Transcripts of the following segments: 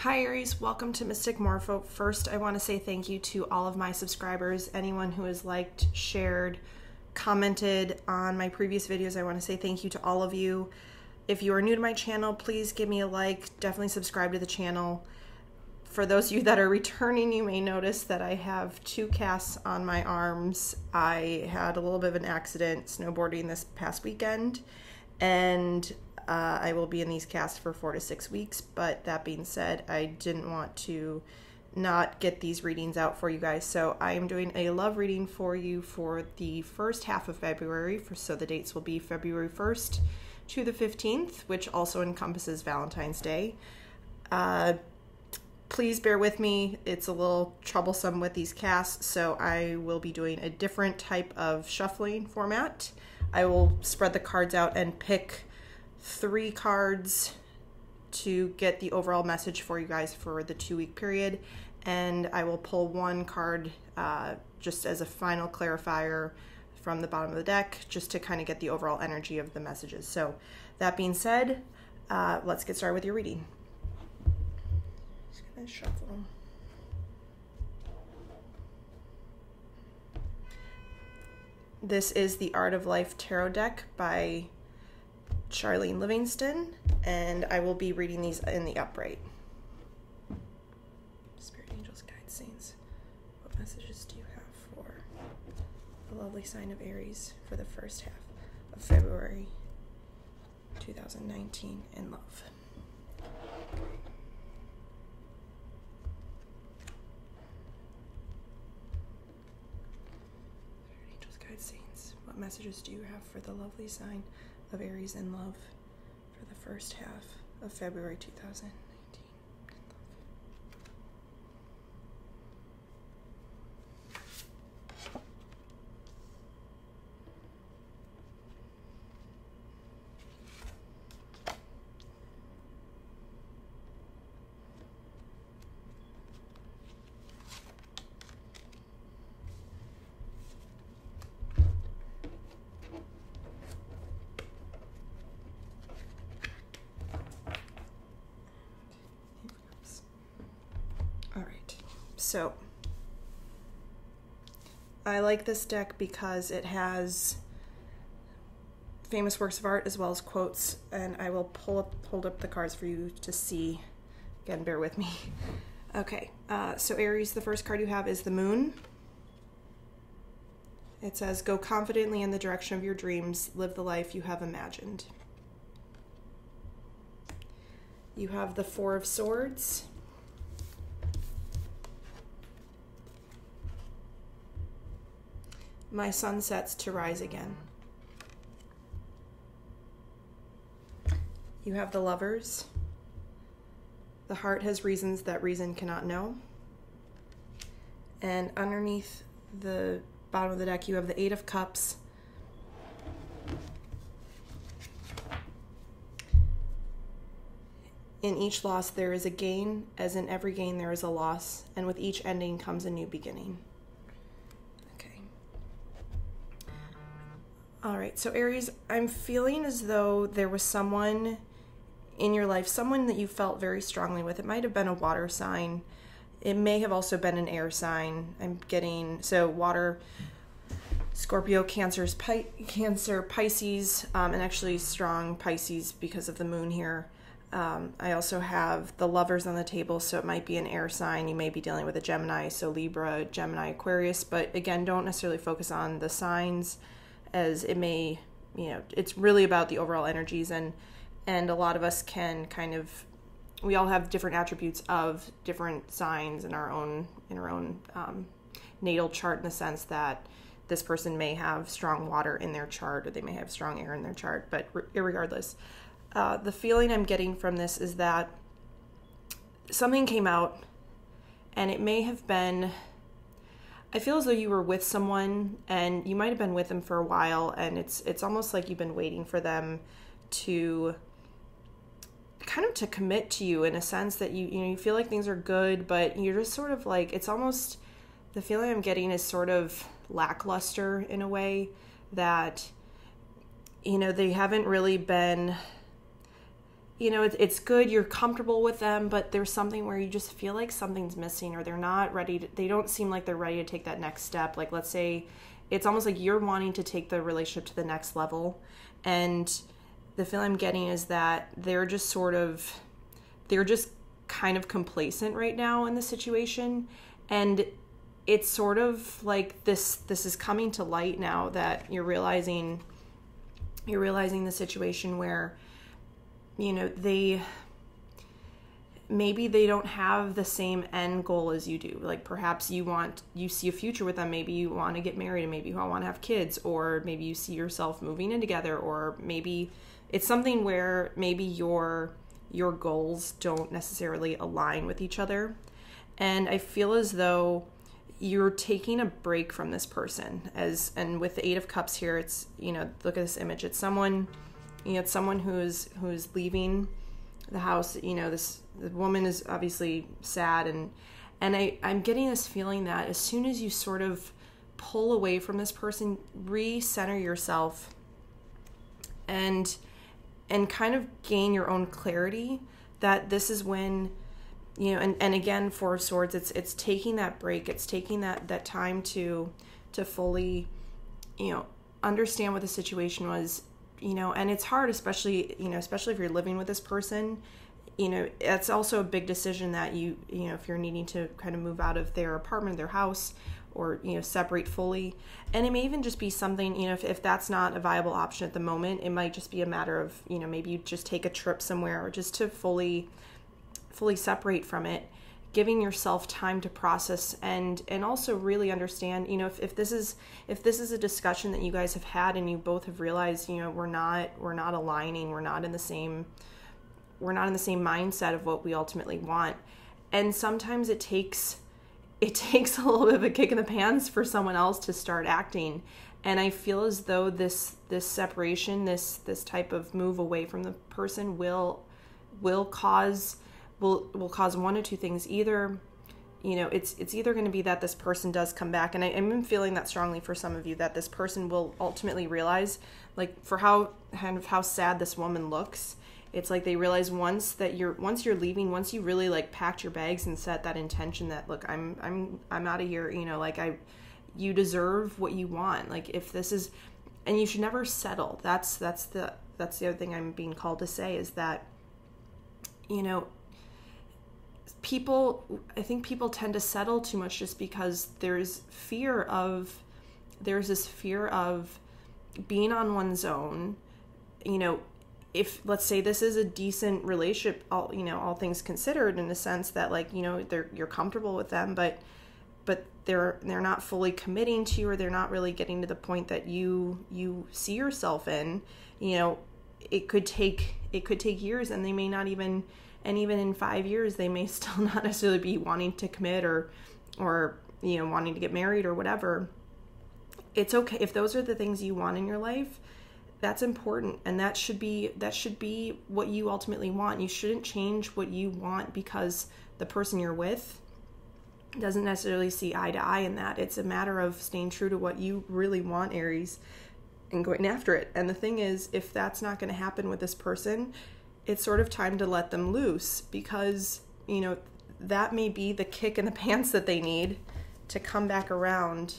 Hi Aries, welcome to Mystic Morpho. First, I want to say thank you to all of my subscribers, anyone who has liked, shared, commented on my previous videos. I want to say thank you to all of you. If you are new to my channel, please give me a like, definitely subscribe to the channel. For those of you that are returning, you may notice that I have 2 casts on my arms. I had a little bit of an accident snowboarding this past weekend, and I will be in these casts for 4 to 6 weeks, but that being said, I didn't want to not get these readings out for you guys, so I am doing a love reading for you for the first half of February, so the dates will be February 1st to the 15th, which also encompasses Valentine's Day. Please bear with me, it's a little troublesome with these casts, so I will be doing a different type of shuffling format. I will spread the cards out and pick 3 cards to get the overall message for you guys for the 2-week period, and I will pull 1 card just as a final clarifier from the bottom of the deck, just to kind of get the overall energy of the messages. So that being said, let's get started with your reading. Just gonna shuffle. This is the Art of Life Tarot deck by Charlene Livingstone, and I will be reading these in the upright. Spirit angels, guide saints, what messages do you have for the lovely sign of Aries for the first half of February 2019 in love? Spirit angels, guide saints, what messages do you have for the lovely sign of Aries in love for the first half of February 2019. So, I like this deck because it has famous works of art as well as quotes, and I will hold up the cards for you to see. Again, bear with me. Okay, so Aries, the first card you have is the Moon. It says, go confidently in the direction of your dreams, live the life you have imagined. You have the Four of Swords. My sun sets to rise again. You have the Lovers. The heart has reasons that reason cannot know. And underneath the bottom of the deck, you have the Eight of Cups. In each loss there is a gain, as in every gain there is a loss, and with each ending comes a new beginning. All right, so Aries, I'm feeling as though there was someone in your life, someone that you felt very strongly with. It might have been a water sign. It may have also been an air sign. I'm getting, so water, Scorpio, Cancer, Pisces, and actually strong Pisces because of the moon here. I also have the Lovers on the table, so it might be an air sign. You may be dealing with a Gemini, so Libra, Gemini, Aquarius, but again, don't necessarily focus on the signs, as it may, it's really about the overall energies, and a lot of us can kind of, we all have different attributes of different signs in our own natal chart, in the sense that this person may have strong water in their chart, or they may have strong air in their chart, but irregardless, the feeling I'm getting from this is that something came out, and it may have been, I feel as though you were with someone, and you might have been with them for a while, and it's almost like you've been waiting for them to kind of to commit to you, in a sense that you feel like things are good, but you're just sort of like, it's almost, the feeling I'm getting is sort of lackluster in a way, that they haven't really been, it's good, you're comfortable with them, but there's something where you just feel like something's missing, or they're not ready to, they don't seem like they're ready to take that next step. Like, let's say it's almost like you're wanting to take the relationship to the next level, and the feeling I'm getting is that they're just kind of complacent right now in the situation. And it's sort of like this is coming to light now that you're realizing the situation where, maybe they don't have the same end goal as you do. Like, perhaps you see a future with them. Maybe you want to get married, and maybe you want to have kids, or maybe you see yourself moving in together, or maybe it's something where maybe your goals don't necessarily align with each other. And I feel as though you're taking a break from this person. And with the 8 of Cups here, it's, look at this image. It's someone, it's someone who is leaving the house. The woman is obviously sad, and I'm getting this feeling that as soon as you sort of pull away from this person, recenter yourself, and kind of gain your own clarity, that this is when, and again, 4 of Swords, it's taking that break. It's taking that time to fully, understand what the situation was, and it's hard, especially if you're living with this person. It's also a big decision that if you're needing to kind of move out of their apartment, their house, or, separate fully. And it may even just be something, if that's not a viable option at the moment, it might just be a matter of, maybe you just take a trip somewhere, or just to fully separate from it, giving yourself time to process, and also really understand, if this is a discussion that you guys have had, and you both have realized, we're not aligning, we're not in the same mindset of what we ultimately want. And sometimes it takes a little bit of a kick in the pants for someone else to start acting. And I feel as though this separation, this type of move away from the person will cause one of two things. Either, it's either going to be that this person does come back, and I'm feeling that strongly for some of you, that this person will ultimately realize, like, for how sad this woman looks. It's like they realize once you're leaving, once you really like packed your bags and set that intention that, look, I'm out of here, you deserve what you want. Like, if this is, and you should never settle. That's the other thing I'm being called to say, is that, I think people tend to settle too much just because there's this fear of being on one's own. If, let's say, this is a decent relationship, all things considered, in the sense that, like, you're comfortable with them, but they're not fully committing to you, or they're not really getting to the point that you see yourself in. It could take years, and they may not even, and even in 5 years, they may still not necessarily be wanting to commit, or wanting to get married or whatever. It's okay if those are the things you want in your life. That's important, and that should be what you ultimately want. You shouldn't change what you want because the person you're with doesn't necessarily see eye to eye in that. It's a matter of staying true to what you really want, Aries, and going after it. And the thing is, if that's not going to happen with this person, it's sort of time to let them loose, because that may be the kick in the pants that they need to come back around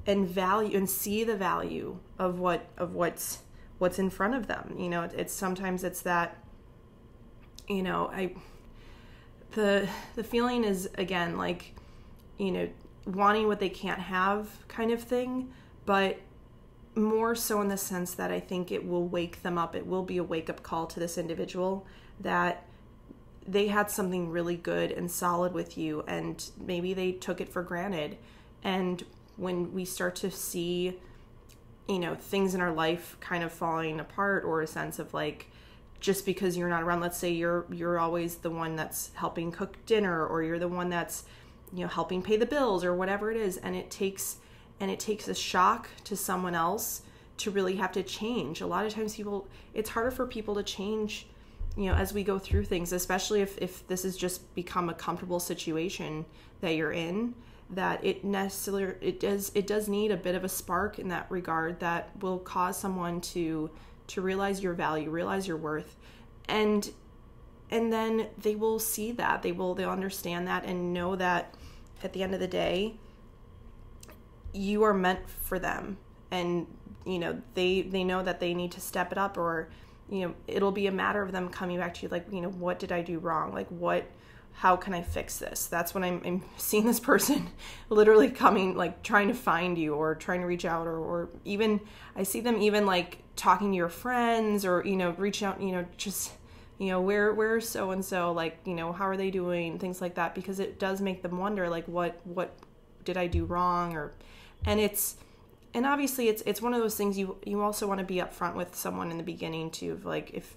and value and see the value of what's in front of them. It's sometimes it's that, the feeling is, again, like, wanting what they can't have kind of thing, but more so in the sense that I think it will wake them up. It will be a wake-up call to this individual that they had something really good and solid with you, and maybe they took it for granted. And when we start to see, things in our life kind of falling apart, or a sense of, like, just because you're not around, let's say you're always the one that's helping cook dinner, or you're the one that's, helping pay the bills, or whatever it is, and it takes a shock to someone else to really have to change. A lot of times it's harder for people to change, as we go through things, especially if this has just become a comfortable situation that you're in, that it does need a bit of a spark in that regard that will cause someone to realize your value, realize your worth, And then they will see that, they'll understand that and know that at the end of the day, you are meant for them. And, you know, they know that they need to step it up, or, you know, it'll be a matter of them coming back to you like, you know, what did I do wrong? Like, how can I fix this? That's when I'm seeing this person literally coming, like trying to find you or trying to reach out, or even I see them even like talking to your friends, or, you know, reach out, you know, just, you know, where's so-and-so, like, you know, how are they doing? Things like that, because it does make them wonder, like, what did I do wrong? And obviously it's one of those things you also want to be upfront with someone in the beginning too, of like, if,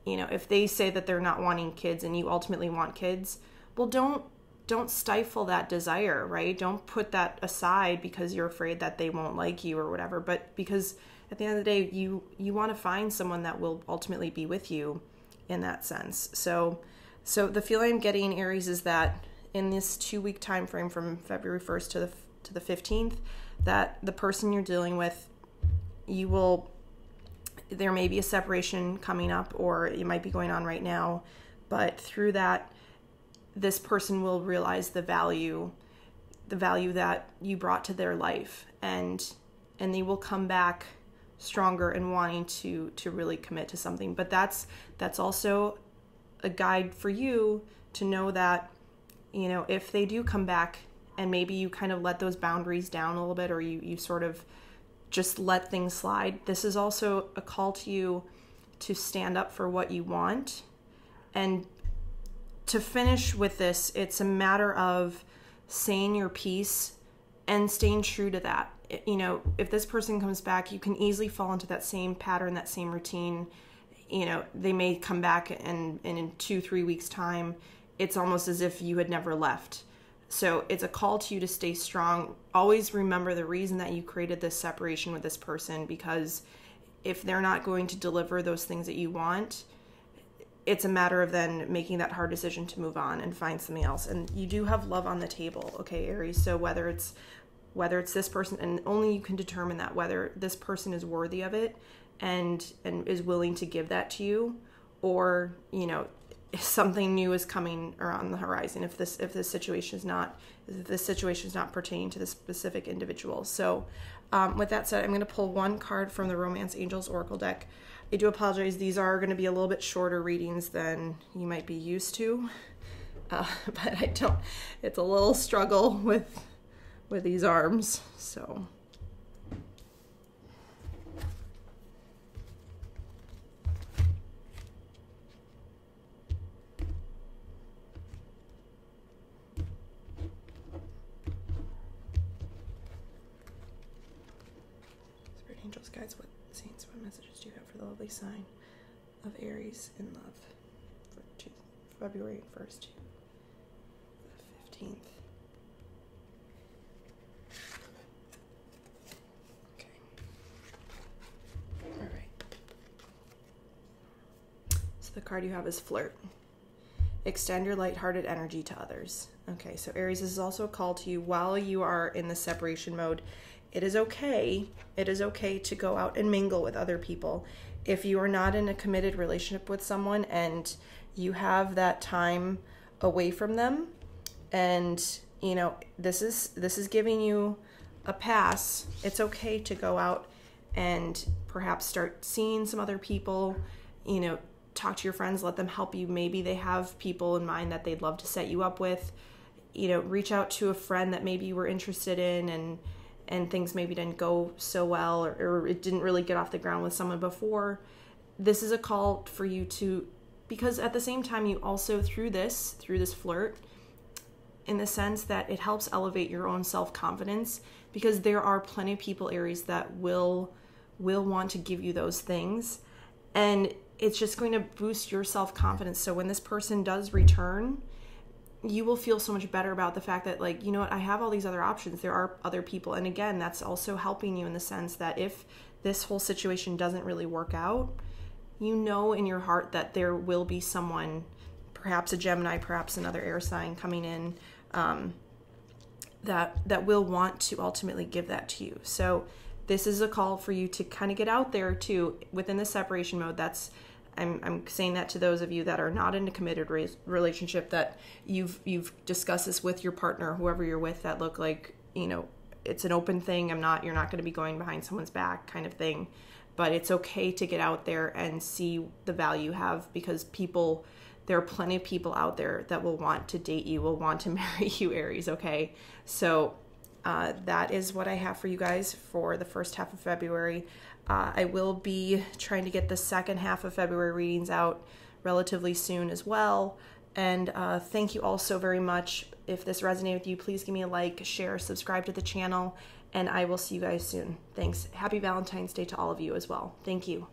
you know, if they say that they're not wanting kids and you ultimately want kids, well, don't stifle that desire, right? Don't put that aside because you're afraid that they won't like you or whatever, but because at the end of the day, you want to find someone that will ultimately be with you in that sense. So the feeling I'm getting, Aries, is that in this 2-week time frame from February 1st to the 15th, that the person you're dealing with, there may be a separation coming up, or it might be going on right now, but through that, this person will realize the value that you brought to their life, and they will come back stronger and wanting to really commit to something. But that's also a guide for you to know that, you know, if they do come back and maybe you kind of let those boundaries down a little bit, or you sort of just let things slide, this is also a call to you to stand up for what you want. And to finish with this, it's a matter of saying your piece and staying true to that. You know, if this person comes back, you can easily fall into that same pattern, that same routine. You know, they may come back and in 2-3 weeks time, it's almost as if you had never left. So it's a call to you to stay strong. Always remember the reason that you created this separation with this person, because if they're not going to deliver those things that you want, it's a matter of then making that hard decision to move on and find something else. And you do have love on the table, okay, Aries? So whether it's this person, and only you can determine that, whether this person is worthy of it and is willing to give that to you, or, you know, if something new is coming around the horizon, if this situation is not pertaining to this specific individual. So with that said, I'm going to pull one card from the Romance Angels Oracle deck. I do apologize, these are going to be a little bit shorter readings than you might be used to, but it's a little struggle with these arms, so. Spirit angels, guides, what saints, what messages do you have for the lovely sign of Aries in love for February 1st to the 15th? The card you have is flirt. Extend your lighthearted energy to others. Okay, so Aries, this is also a call to you while you are in the separation mode. It is okay to go out and mingle with other people. If you are not in a committed relationship with someone and you have that time away from them, and, you know, this is giving you a pass, it's okay to go out and perhaps start seeing some other people, you know, talk to your friends, let them help you. Maybe they have people in mind that they'd love to set you up with. You know, reach out to a friend that maybe you were interested in and things maybe didn't go so well, or it didn't really get off the ground with someone before. This is a call for you to, because at the same time you also through this flirt, in the sense that it helps elevate your own self-confidence, because there are plenty of people, Aries, that will want to give you those things, and it's just going to boost your self-confidence. So when this person does return, you will feel so much better about the fact that, like, you know what, I have all these other options. There are other people. And again, that's also helping you in the sense that if this whole situation doesn't really work out, you know in your heart that there will be someone, perhaps a Gemini, perhaps another air sign coming in, that will want to ultimately give that to you. So this is a call for you to kind of get out there too within the separation mode. That's I'm saying that to those of you that are not in a committed relationship, that you've discussed this with your partner, whoever you're with, that look like, you know, it's an open thing. You're not going to be going behind someone's back kind of thing. But it's okay to get out there and see the value you have, because there are plenty of people out there that will want to date you, will want to marry you, Aries, okay? So that is what I have for you guys for the first half of February. I will be trying to get the second half of February readings out relatively soon as well. And thank you all so very much. If this resonated with you, please give me a like, share, subscribe to the channel, and I will see you guys soon. Thanks. Happy Valentine's Day to all of you as well. Thank you.